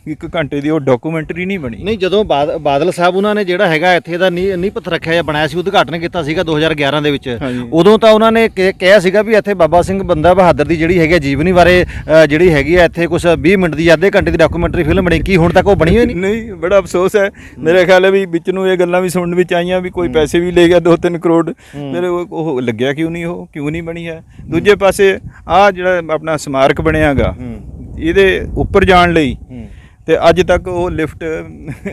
1 ਘੰਟੇ ਦੀ ਉਹ ਡਾਕੂਮੈਂਟਰੀ ਨਹੀਂ ਬਣੀ। ਨਹੀਂ, ਜਦੋਂ ਬਾਦਲ ਸਾਹਿਬ ਉਹਨਾਂ ਨੇ ਜਿਹੜਾ ਹੈਗਾ ਇੱਥੇ ਦਾ ਨੀਂਹ ਪੱਥਰ ਰੱਖਿਆ ਜਾਂ ਬਣਾਇਆ ਸੀ, ਉਦਘਾਟਨ ਕੀਤਾ ਸੀਗਾ 2011 ਦੇ ਵਿੱਚ, ਉਦੋਂ ਤਾਂ ਉਹਨਾਂ ਨੇ ਕਿਹਾ ਸੀਗਾ ਵੀ ਇੱਥੇ ਬਾਬਾ ਸਿੰਘ ਬੰਦਾ ਬਹਾਦਰ ਦੀ ਜਿਹੜੀ ਹੈਗੀ ਜੀਵਨੀ ਬਾਰੇ ਜਿਹੜੀ ਹੈਗੀ ਆ ਇੱਥੇ ਕੁਝ 20 ਮਿੰਟ ਦੀ ਅੱਧੇ ਘੰਟੇ ਦੀ ਡਾਕੂਮੈਂਟਰੀ ਫਿਲਮ ਬਣੀ। ਕੀ ਹੁਣ ਤੱਕ ਉਹ ਬਣੀ ਹੋਈ ਨਹੀਂ? ਨਹੀਂ, ਬੜਾ ਅਫਸੋਸ ਹੈ। ਮੇਰੇ ਖਿਆਲ ਹੈ ਵੀ ਵਿੱਚ ਨੂੰ ਇਹ ਗੱਲਾਂ ਵੀ ਸੁਣਨ ਵਿੱਚ ਆਈਆਂ ਵੀ ਕੋਈ ਪੈਸੇ ਵੀ ਲੈ ਗਿਆ 2-3 ਕਰੋੜ, ਮੇਰੇ ਉਹ ਲੱਗਿਆ ਕਿਉਂ ਨਹੀਂ ਬਣੀ ਹੈ। ਦੂਜੇ ਪਾਸੇ ਆਹ ਜਿਹੜਾ ਆਪਣਾ ਸਮਾਰਕ ਬਣਿਆਗਾ, ਇਹਦੇ ਉੱਪਰ ਜਾਣ ਲਈ ਤੇ ਅੱਜ ਤੱਕ ਉਹ ਲਿਫਟ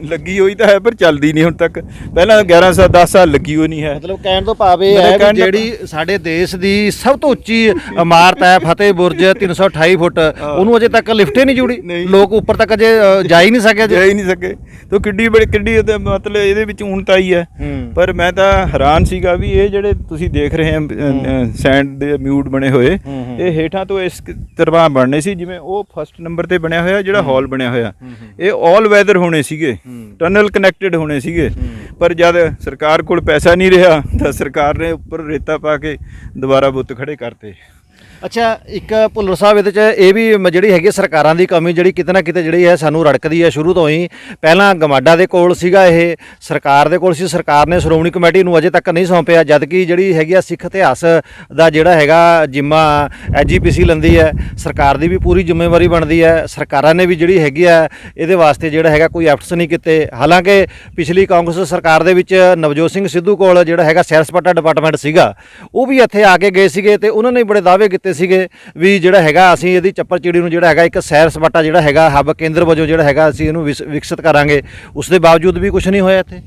ਲੱਗੀ ਹੋਈ ਤਾਂ ਹੈ ਪਰ ਚੱਲਦੀ ਨਹੀਂ ਹੁਣ ਤੱਕ। ਪਹਿਲਾਂ 10 ਸਾਲ ਲੱਗੀ ਹੋਈ ਨਹੀਂ ਹੈ। ਮਤਲਬ ਕਹਿਣ ਤੋਂ ਭਾਵ ਇਹ ਹੈ ਕਿ ਜਿਹੜੀ ਸਾਡੇ ਦੇਸ਼ ਦੀ ਸਭ ਤੋਂ ਉੱਚੀ ਇਮਾਰਤ ਹੈ ਫਤਿਹ ਬੁਰਜ 328 ਫੁੱਟ, ਉਹਨੂੰ ਅਜੇ ਤੱਕ ਲਿਫਟ ਹੀ ਨਹੀਂ ਜੁੜੀ। ਲੋਕ ਉੱਪਰ ਤੱਕ ਅਜੇ ਜਾ ਹੀ ਨਹੀਂ ਸਕੇ। ਤੇ ਕਿੱਡੀ ਮਤਲਬ ਇਹਦੇ ਵਿੱਚ ਊਣਤਾਈ ਹੈ। ਪਰ ਮੈਂ ਤਾਂ ਹੈਰਾਨ ਸੀਗਾ ਵੀ ਇਹ ਜਿਹੜੇ ਤੁਸੀਂ ਦੇਖ ਰਹੇ ਆ ਸੈਂਡ ਦੇ ਮਿਊਟ ਬਣੇ ਹੋਏ, ਇਹ ਹੇਠਾਂ ਤੋਂ ਇਸ ਤਰ੍ਹਾਂ ਬਣਨੇ ਸੀ ਜਿਵੇਂ ਉਹ ਫਸਟ ਨੰਬਰ ਤੇ ਬਣਿਆ ਹੋਇਆ ਜਿਹੜਾ ਹਾਲ ਬਣਿਆ ਹੋਇਆ, ਇਹ ਆਲ ਵੈਦਰ ਹੋਣੇ ਸੀਗੇ, ਟਨਲ ਕਨੈਕਟਡ ਹੋਣੇ ਸੀਗੇ। ਪਰ ਜਦ ਸਰਕਾਰ ਕੋਲ ਪੈਸਾ ਨਹੀਂ ਰਿਹਾ ਤਾਂ ਸਰਕਾਰ ਨੇ ਉੱਪਰ ਰੇਤਾ ਪਾ ਕੇ ਦੁਬਾਰਾ ਬੁੱਤ ਖੜੇ ਕਰਤੇ। ਅੱਛਾ, ਇੱਕ ਭੁੱਲਰ ਸਾਹਿਬ ਇਹਦੇ 'ਚ ਇਹ ਵੀ ਜਿਹੜੀ ਹੈਗੀ ਸਰਕਾਰਾਂ ਦੀ ਕਮੀ ਜਿਹੜੀ ਕਿਤੇ ਨਾ ਕਿਤੇ ਜਿਹੜੀ ਹੈ ਸਾਨੂੰ ਰੜਕਦੀ ਹੈ ਸ਼ੁਰੂ ਤੋਂ ਹੀ। ਪਹਿਲਾਂ ਗਮਾਡਾ ਦੇ ਕੋਲ ਸੀਗਾ, ਇਹ ਸਰਕਾਰ ਦੇ ਕੋਲ ਸੀ, ਸਰਕਾਰ ਨੇ ਸ਼੍ਰੋਮਣੀ ਕਮੇਟੀ ਨੂੰ ਅਜੇ ਤੱਕ ਨਹੀਂ ਸੌਂਪਿਆ, ਜਦ ਕਿ ਜਿਹੜੀ ਹੈਗੀ ਆ ਸਿੱਖ ਇਤਿਹਾਸ ਦਾ ਜਿਹੜਾ ਹੈਗਾ ਜਿੰਮਾ ਐਜੀਪੀਸੀ ਲੈਂਦੀ ਹੈ, ਸਰਕਾਰ ਦੀ ਵੀ ਪੂਰੀ ਜ਼ਿੰਮੇਵਾਰੀ ਬਣਦੀ ਹੈ। ਸਰਕਾਰਾਂ ਨੇ ਵੀ ਜਿਹੜੀ ਹੈਗੀ ਆ ਇਹਦੇ ਵਾਸਤੇ ਜਿਹੜਾ ਹੈਗਾ ਕੋਈ ਐਫਰਟਸ ਨਹੀਂ ਕੀਤੇ। ਹਾਲਾਂਕਿ ਪਿਛਲੀ ਕਾਂਗਰਸ ਸਰਕਾਰ ਦੇ ਵਿੱਚ ਨਵਜੋਤ ਸਿੰਘ ਸਿੱਧੂ ਕੋਲ ਜਿਹੜਾ ਹੈਗਾ ਸੈਰ ਸਪਾਟਾ ਡਿਪਾਰਟਮੈਂਟ ਸੀਗਾ, ਉਹ ਵੀ ਇੱਥੇ ਆ ਕੇ ਗਏ ਸੀਗੇ ਤੇ ਉਹਨਾਂ ਨੇ ਬੜੇ ਦਾਅਵੇ ਕੀਤੇ ਸੀਗੇ ਵੀ ਜਿਹੜਾ ਹੈਗਾ ਅਸੀਂ ਇਹਦੀ ਚੱਪੜਚਿੜੀ ਨੂੰ ਜਿਹੜਾ ਹੈਗਾ ਇੱਕ ਸੈਰ ਸਪਾਟਾ ਜਿਹੜਾ ਹੈਗਾ ਹੱਬ ਕੇਂਦਰ ਵਜੋਂ ਜਿਹੜਾ ਹੈਗਾ ਅਸੀਂ ਇਹਨੂੰ ਵਿਕਸਿਤ ਕਰਾਂਗੇ। ਉਸ ਦੇ ਬਾਵਜੂਦ ਵੀ ਕੁਝ ਨਹੀਂ ਹੋਇਆ ਇੱਥੇ।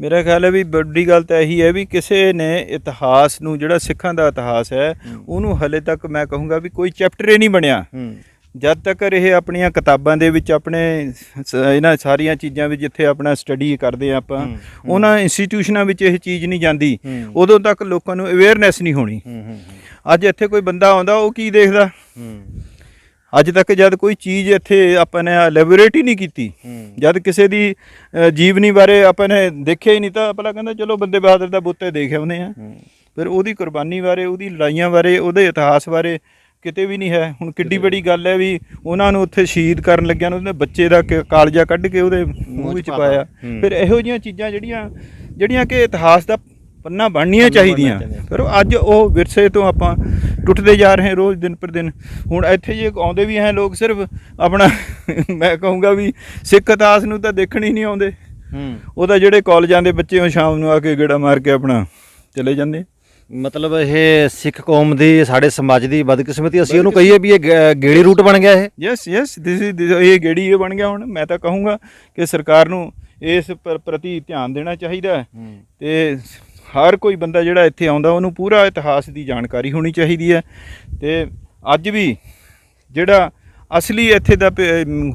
ਮੇਰਾ ਖਿਆਲ ਹੈ ਵੀ ਵੱਡੀ ਗੱਲ ਤਾਂ ਇਹੀ ਹੈ ਵੀ ਕਿਸੇ ਨੇ ਇਤਿਹਾਸ ਨੂੰ, ਜਿਹੜਾ ਸਿੱਖਾਂ ਦਾ ਇਤਿਹਾਸ ਹੈ, ਉਹਨੂੰ ਹਲੇ ਤੱਕ ਮੈਂ ਕਹੂੰਗਾ ਵੀ ਕੋਈ ਚੈਪਟਰ ਹੀ ਨਹੀਂ ਬਣਿਆ। ਜਦ ਤੱਕ ਇਹ ਆਪਣੀਆਂ ਕਿਤਾਬਾਂ ਦੇ ਵਿੱਚ ਆਪਣੇ ਇਹਨਾਂ ਸਾਰੀਆਂ ਚੀਜ਼ਾਂ ਵਿੱਚ ਜਿੱਥੇ ਆਪਣਾ ਸਟੱਡੀ ਕਰਦੇ ਆਪਾਂ, ਉਹਨਾਂ ਇੰਸਟੀਟਿਊਸ਼ਨਾਂ ਵਿੱਚ ਇਹ ਚੀਜ਼ ਨਹੀਂ ਜਾਂਦੀ, ਉਦੋਂ ਤੱਕ ਲੋਕਾਂ ਨੂੰ ਅਵੇਅਰਨੈਸ ਨਹੀਂ ਹੋਣੀ। ਅੱਜ ਇੱਥੇ ਕੋਈ ਬੰਦਾ ਆਉਂਦਾ, ਉਹ ਕੀ ਦੇਖਦਾ? ਅੱਜ ਤੱਕ ਜਦ ਕੋਈ ਚੀਜ਼ ਇੱਥੇ ਆਪਾਂ ਨੇ ਲੈਬੋਰੇਟ ਹੀ ਨਹੀਂ ਕੀਤੀ, ਜਦ ਕਿਸੇ ਦੀ ਜੀਵਨੀ ਬਾਰੇ ਆਪਾਂ ਨੇ ਦੇਖਿਆ ਹੀ ਨਹੀਂ, ਤਾਂ ਆਪਣਾ ਕਹਿੰਦਾ ਚਲੋ ਬੰਦੇ ਬਹਾਦਰ ਦਾ ਬੁੱਤੇ ਦੇਖ ਆਉਂਦੇ ਆ। ਫਿਰ ਉਹਦੀ ਕੁਰਬਾਨੀ ਬਾਰੇ, ਉਹਦੀ ਲੜਾਈਆਂ ਬਾਰੇ, ਉਹਦੇ ਇਤਿਹਾਸ ਬਾਰੇ ਕਿਤੇ ਵੀ ਨਹੀਂ ਹੈ। ਹੁਣ ਕਿੱਡੀ ਬੜੀ ਗੱਲ ਹੈ ਵੀ ਉਹਨਾਂ ਨੂੰ ਉੱਥੇ ਸ਼ਹੀਦ ਕਰਨ ਲੱਗਿਆ ਨੂੰ ਉਹਦੇ ਬੱਚੇ ਦਾ ਕਾਲਜਾ ਕੱਢ ਕੇ ਉਹਦੇ ਮੂੰਹ ਵਿੱਚ ਪਾਇਆ। ਫਿਰ ਇਹੋ ਜਿਹੀਆਂ ਚੀਜ਼ਾਂ ਜਿਹੜੀਆਂ ਕਿ ਇਤਿਹਾਸ ਦਾ ਪੰਨਾ ਬਣਨੀਆਂ ਚਾਹੀਦੀਆਂ, ਪਰ ਅੱਜ ਉਹ ਵਿਰਸੇ ਤੋਂ ਆਪਾਂ ਟੁੱਟਦੇ ਜਾ ਰਹੇ ਰੋਜ਼ ਦਿਨ ਪਰ ਦਿਨ। ਹੁਣ ਇੱਥੇ ਜੇ ਆਉਂਦੇ ਵੀ ਹੈ ਲੋਕ ਸਿਰਫ ਆਪਣਾ ਮੈਂ ਕਹੂੰਗਾ ਵੀ ਸਿੱਖ ਇਤਿਹਾਸ ਨੂੰ ਤਾਂ ਦੇਖਣ ਹੀ ਨਹੀਂ ਆਉਂਦੇ। ਉਹ ਤਾਂ ਜਿਹੜੇ ਕਾਲਜਾਂ ਦੇ ਬੱਚੇ ਉਹ ਸ਼ਾਮ ਨੂੰ ਆ ਕੇ ਗੇੜਾ ਮਾਰ ਕੇ ਆਪਣਾ ਚਲੇ ਜਾਂਦੇ। ਮਤਲਬ ਇਹ ਸਿੱਖ ਕੌਮ ਦੀ, ਸਾਡੇ ਸਮਾਜ ਦੀ ਬਦਕਿਸਮਤੀ ਅਸੀਂ ਉਹਨੂੰ ਕਹੀਏ ਵੀ ਇਹ ਗੇੜੀ ਰੂਟ ਬਣ ਗਿਆ ਇਹ। ਯੈਸ ਇਹ ਗੇੜੀ ਇਹ ਬਣ ਗਿਆ। ਹੁਣ ਮੈਂ ਤਾਂ ਕਹੂੰਗਾ ਕਿ ਸਰਕਾਰ ਨੂੰ ਇਸ ਪ੍ਰਤੀ ਧਿਆਨ ਦੇਣਾ ਚਾਹੀਦਾ ਤੇ ਹਰ ਕੋਈ ਬੰਦਾ ਜਿਹੜਾ ਇੱਥੇ ਆਉਂਦਾ ਉਹਨੂੰ ਪੂਰਾ ਇਤਿਹਾਸ ਦੀ ਜਾਣਕਾਰੀ ਹੋਣੀ ਚਾਹੀਦੀ ਹੈ। ਤੇ ਅੱਜ ਵੀ ਜਿਹੜਾ ਅਸਲੀ ਇੱਥੇ ਦਾ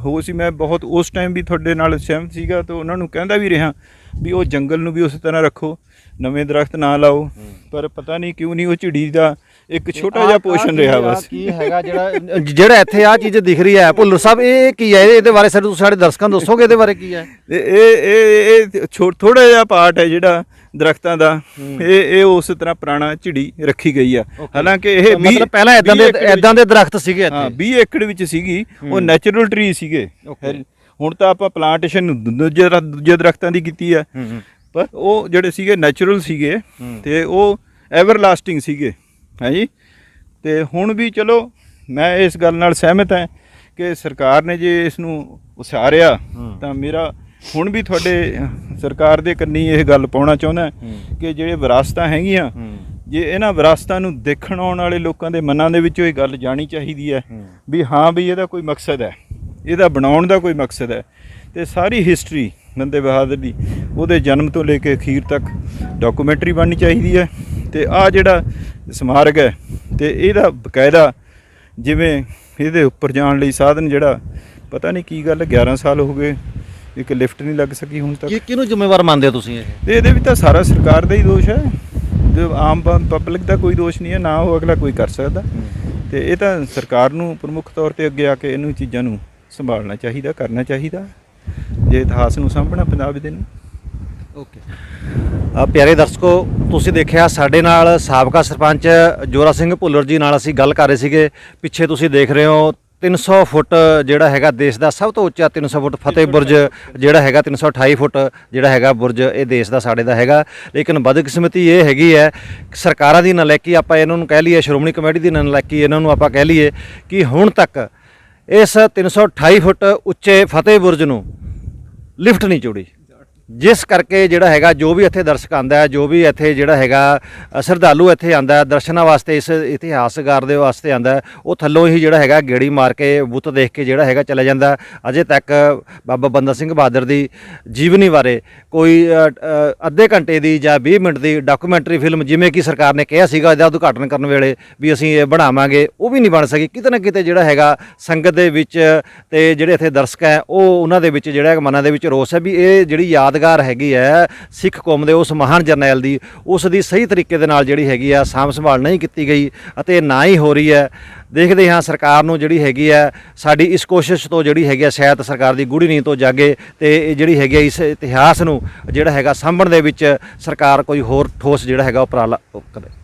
ਹੋ ਸੀ, ਮੈਂ ਬਹੁਤ ਉਸ ਟਾਈਮ ਵੀ ਤੁਹਾਡੇ ਨਾਲ ਸਹਿਮਤ ਸੀਗਾ ਤੇ ਉਹਨਾਂ ਨੂੰ ਕਹਿੰਦਾ ਵੀ ਰਿਹਾ ਵੀ ਉਹ ਜੰਗਲ ਨੂੰ ਵੀ ਉਸ ਤਰ੍ਹਾਂ ਰੱਖੋ, ਨਵੇਂ ਦਰਖਤ ਨਾ ਲਾਓ। ਪਰ ਪਤਾ ਨਹੀਂ ਕਿਉਂ ਨਹੀਂ ਉਹ ਝਿੜੀ ਦਾ ਇੱਕ ਛੋਟਾ ਜਿਹਾ ਪੋਰਸ਼ਨ ਰਿਹਾ ਬਸ। ਕੀ ਹੈਗਾ ਜਿਹੜਾ ਇੱਥੇ ਆਹ ਚੀਜ਼ ਦਿਖ ਰਹੀ ਹੈ ਭੁੱਲਰ ਸਾਹਿਬ, ਇਹ ਕੀ ਹੈ? ਇਹਦੇ ਬਾਰੇ ਸਾਡੇ ਦਰਸ਼ਕਾਂ ਨੂੰ ਦੱਸੋਗੇ ਇਹਦੇ ਬਾਰੇ ਕੀ ਹੈ? ਇਹ ਥੋੜਾ ਜਿਹਾ ਪਾਰਟ ਹੈ ਜਿਹੜਾ ਦਰਖਤਾਂ ਦਾ, ਇਹ ਉਸ ਤਰ੍ਹਾਂ ਪੁਰਾਣਾ ਝਿੜੀ ਰੱਖੀ ਗਈ ਆ। ਹਾਲਾਂਕਿ ਇਹ ਮਤਲਬ ਪਹਿਲਾਂ ਇਦਾਂ ਦੇ ਦਰਖਤ ਸੀਗੇ ਇੱਥੇ। 20 ਏਕੜ ਵਿੱਚ ਸੀਗੀ, ਉਹ ਨੈਚੁਰਲ ਟਰੀ ਸੀਗੇ। ਹੁਣ ਤਾਂ ਆਪਾਂ ਪਲਾਂਟੇਸ਼ਨ ਦੂਜੇ ਦਰਖਤਾਂ ਦੀ ਕੀਤੀ ਆ, ਪਰ ਉਹ ਜਿਹੜੇ ਸੀਗੇ ਨੈਚੁਰਲ ਸੀਗੇ ਤੇ ਉਹ ਐਵਰ ਲਾਸਟਿੰਗ ਸੀਗੇ। ਹਾਂਜੀ, ਤੇ ਹੁਣ ਵੀ ਚਲੋ ਮੈਂ ਇਸ ਗੱਲ ਨਾਲ ਸਹਿਮਤ ਹਾਂ ਕਿ ਸਰਕਾਰ ਨੇ ਜੇ ਇਸ ਨੂੰ ਉਸਾਰਿਆ ਤਾਂ ਮੇਰਾ ਹੁਣ ਵੀ ਤੁਹਾਡੇ ਸਰਕਾਰ ਦੇ ਕੰਨੀ ਇਹ ਗੱਲ ਪਾਉਣਾ ਚਾਹੁੰਦਾ ਕਿ ਜਿਹੜੇ ਵਿਰਾਸਤਾਂ ਹੈਗੀਆਂ, ਜੇ ਇਹਨਾਂ ਵਿਰਾਸਤਾਂ ਨੂੰ ਦੇਖਣ ਆਉਣ ਵਾਲੇ ਲੋਕਾਂ ਦੇ ਮਨਾਂ ਦੇ ਵਿੱਚੋਂ ਇਹ ਗੱਲ ਜਾਣੀ ਚਾਹੀਦੀ ਹੈ ਵੀ ਹਾਂ ਵੀ ਇਹਦਾ ਕੋਈ ਮਕਸਦ ਹੈ, ਇਹਦਾ ਬਣਾਉਣ ਦਾ ਕੋਈ ਮਕਸਦ ਹੈ। ਤੇ ਸਾਰੀ ਹਿਸਟਰੀ ਬੰਦੇ ਬਹਾਦਰ ਦੀ, ਉਹਦੇ ਜਨਮ ਤੋਂ ਲੈ ਕੇ ਅਖੀਰ ਤੱਕ ਡਾਕੂਮੈਂਟਰੀ ਬਣਨੀ ਚਾਹੀਦੀ ਹੈ। ਤੇ ਆਹ ਜਿਹੜਾ ਸਮਾਰਕ ਹੈ ਤੇ ਇਹਦਾ ਬਕਾਇਦਾ ਜਿਵੇਂ ਇਹਦੇ ਉੱਪਰ ਜਾਣ ਲਈ ਸਾਧਨ, ਜਿਹੜਾ ਪਤਾ ਨਹੀਂ ਕੀ ਗੱਲ 11 ਸਾਲ ਹੋ ਗਏ ਇੱਕ ਲਿਫਟ ਨਹੀਂ ਲੱਗ ਸਕੀ ਹੁਣ ਤੱਕ। ਕਿਹਨੂੰ ਜ਼ਿੰਮੇਵਾਰ ਮੰਨਦੇ ਹੋ ਤੁਸੀਂ ਇਹ? ਤੇ ਇਹਦੇ ਵੀ ਤਾਂ ਸਾਰਾ ਸਰਕਾਰ ਦਾ ਹੀ ਦੋਸ਼ ਹੈ। ਜੋ ਆਮ ਪਬਲਿਕ ਦਾ ਕੋਈ ਦੋਸ਼ ਨਹੀਂ ਹੈ, ਨਾ ਉਹ ਅਗਲਾ ਕੋਈ ਕਰ ਸਕਦਾ। ਤੇ ਇਹ ਤਾਂ ਸਰਕਾਰ ਨੂੰ ਪ੍ਰਮੁੱਖ ਤੌਰ ਤੇ ਅੱਗੇ ਆ ਕੇ ਇਹਨੂੰ ਚੀਜ਼ਾਂ ਨੂੰ ਸੰਭਾਲਣਾ ਚਾਹੀਦਾ, ਕਰਨਾ ਚਾਹੀਦਾ, ਜੇ ਇਤਿਹਾਸ ਨੂੰ ਸਾਂਭਣਾ ਪੰਜਾਬ ਦੇ ਨੂੰ। ਓਕੇ ਪਿਆਰੇ ਦਰਸ਼ਕੋ, ਤੁਸੀਂ ਦੇਖਿਆ ਸਾਡੇ ਨਾਲ ਸਾਬਕਾ ਸਰਪੰਚ ਜੋਰਾ ਸਿੰਘ ਭੁੱਲਰ ਜੀ ਨਾਲ ਅਸੀਂ ਗੱਲ ਕਰ ਰਹੇ ਸੀਗੇ। ਪਿੱਛੇ ਤੁਸੀਂ ਦੇਖ ਰਹੇ ਹੋ 300 ਫੁੱਟ ਜਿਹੜਾ ਹੈਗਾ ਦੇਸ਼ ਦਾ ਸਭ ਤੋਂ ਉੱਚਾ 300 ਫੁੱਟ ਫਤਿਹ ਬੁਰਜ ਜਿਹੜਾ ਹੈਗਾ, 328 ਫੁੱਟ ਜਿਹੜਾ ਹੈਗਾ ਬੁਰਜ ਇਹ ਦੇਸ਼ ਦਾ ਸਾਡੇ ਦਾ ਹੈਗਾ। ਲੇਕਿਨ ਬਦਕਿਸਮਤੀ ਇਹ ਹੈਗੀ ਹੈ, ਸਰਕਾਰਾਂ ਦੀ ਨਲਾਇਕੀ ਆਪਾਂ ਇਹਨਾਂ ਨੂੰ ਕਹਿ ਲਈਏ, ਸ਼੍ਰੋਮਣੀ ਕਮੇਟੀ ਦੀ ਨਲਾਇਕੀ ਇਹਨਾਂ ਨੂੰ ਆਪਾਂ ਕਹਿ ਲਈਏ ਕਿ ਹੁਣ ਤੱਕ ਇਸ 328 ਫੁੱਟ ਉੱਚੇ ਫਤਿਹ ਬੁਰਜ ਨੂੰ ਲਿਫਟ ਨਹੀਂ ਜੋੜੀ, ਜਿਸ ਕਰਕੇ ਜਿਹੜਾ ਹੈਗਾ ਜੋ ਵੀ ਇੱਥੇ ਦਰਸ਼ਕ ਆਉਂਦਾ ਹੈ, ਜੋ ਵੀ ਇੱਥੇ ਜਿਹੜਾ ਹੈਗਾ ਸ਼ਰਧਾਲੂ ਇੱਥੇ ਆਉਂਦਾ ਹੈ ਦਰਸ਼ਨਾਂ ਵਾਸਤੇ, ਇਸ ਇਤਿਹਾਸਕਾਰ ਦੇ ਵਾਸਤੇ ਆਉਂਦਾ, ਉਹ ਥੱਲੋਂ ਹੀ ਜਿਹੜਾ ਹੈਗਾ ਗੇੜੀ ਮਾਰ ਕੇ ਬੁੱਤ ਦੇਖ ਕੇ ਜਿਹੜਾ ਹੈਗਾ ਚਲਾ ਜਾਂਦਾ। ਅਜੇ ਤੱਕ ਬਾਬਾ ਬੰਦਾ ਸਿੰਘ ਬਹਾਦਰ ਦੀ ਜੀਵਨੀ ਬਾਰੇ ਕੋਈ ਅੱਧੇ ਘੰਟੇ ਦੀ ਜਾਂ 20 ਮਿੰਟ ਦੀ ਡਾਕੂਮੈਂਟਰੀ ਫਿਲਮ, ਜਿਵੇਂ ਕਿ ਸਰਕਾਰ ਨੇ ਕਿਹਾ ਸੀਗਾ ਇਹਦਾ ਉਦਘਾਟਨ ਕਰਨ ਵੇਲੇ ਵੀ ਅਸੀਂ ਇਹ ਬਣਾਵਾਂਗੇ, ਉਹ ਵੀ ਨਹੀਂ ਬਣ ਸਕੀ। ਕਿਤੇ ਨਾ ਕਿਤੇ ਜਿਹੜਾ ਹੈਗਾ ਸੰਗਤ ਦੇ ਵਿੱਚ ਤੇ ਜਿਹੜੇ ਇੱਥੇ ਦਰਸ਼ਕ ਹੈ ਉਹ ਉਹਨਾਂ ਦੇ ਵਿੱਚ ਜਿਹੜਾ ਮਨਾਂ ਦੇ ਵਿੱਚ ਰੋਸ ਹੈ ਵੀ ਇਹ ਜਿਹੜੀ ਯਾਦਗਾਰ ਹੈਗੀ ਹੈ ਸਿੱਖ ਕੌਮ ਦੇ ਉਸ ਮਹਾਨ ਜਰਨੈਲ ਦੀ, ਉਸ ਦੀ ਸਹੀ ਤਰੀਕੇ ਦੇ ਨਾਲ ਜਿਹੜੀ ਹੈਗੀ ਆ ਸਾਂਭ ਸੰਭਾਲ ਨਹੀਂ ਕੀਤੀ ਗਈ ਅਤੇ ਨਾ ਹੀ ਹੋ ਰਹੀ ਹੈ। ਦੇਖਦੇ ਹਾਂ ਸਰਕਾਰ ਨੂੰ ਜਿਹੜੀ ਹੈਗੀ ਹੈ ਸਾਡੀ ਇਸ ਕੋਸ਼ਿਸ਼ ਤੋਂ ਜਿਹੜੀ ਹੈਗੀ ਆ ਸ਼ਾਇਦ ਸਰਕਾਰ ਦੀ ਗੂੜੀ ਨੀਂਦ ਤੋਂ ਜਾਗੇ ਤੇ ਇਹ ਜਿਹੜੀ ਹੈਗੀ ਆ ਇਸ ਇਤਿਹਾਸ ਨੂੰ ਜਿਹੜਾ ਹੈਗਾ ਸਾਂਭਣ ਦੇ ਵਿੱਚ ਸਰਕਾਰ ਕੋਈ ਹੋਰ ਠੋਸ ਜਿਹੜਾ ਹੈਗਾ ਉਪਰਾਲਾ ਕਰੇ।